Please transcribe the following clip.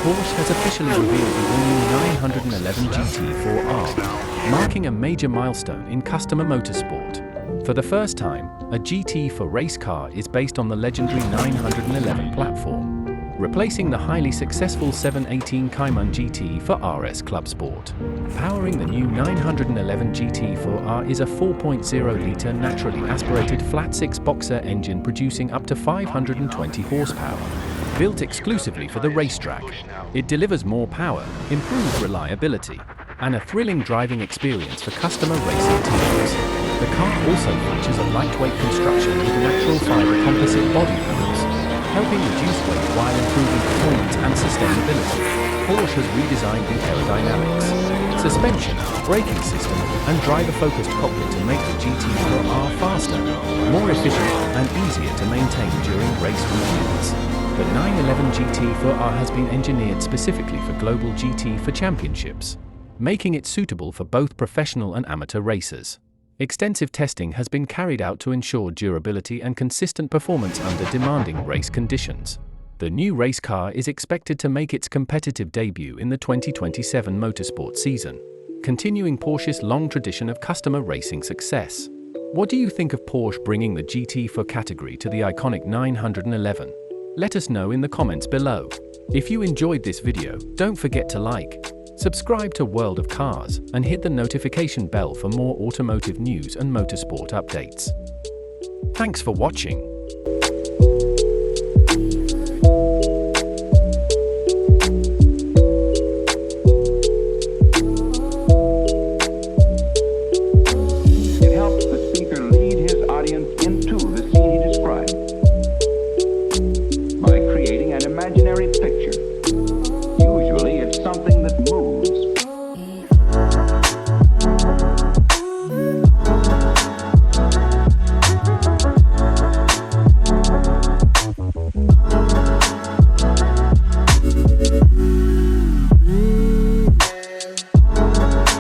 Porsche has officially revealed the all-new 911 GT4 R, marking a major milestone in customer motorsport. For the first time, a GT4 race car is based on the legendary 911 platform, replacing the highly successful 718 Cayman GT4 RS Clubsport. Powering the new 911 GT4 R is a 4.0-litre naturally aspirated flat-six boxer engine producing up to 520 horsepower. Built exclusively for the racetrack, it delivers more power, improved reliability, and a thrilling driving experience for customer racing teams. The car also features a lightweight construction with natural-fibre composite body panels, helping reduce weight while improving performance and sustainability. Porsche has redesigned the aerodynamics, suspension, braking system, and driver-focused cockpit to make the GT4 R faster, more efficient, and easier to maintain during race weekends. The 911 GT4 R has been engineered specifically for global GT4 championships, making it suitable for both professional and amateur racers. Extensive testing has been carried out to ensure durability and consistent performance under demanding race conditions. The new race car is expected to make its competitive debut in the 2027 motorsport season, continuing Porsche's long tradition of customer racing success. What do you think of Porsche bringing the GT4 category to the iconic 911? Let us know in the comments below. If you enjoyed this video, don't forget to like, subscribe to World of Cars, and hit the notification bell for more automotive news and motorsport updates. Thanks for watching.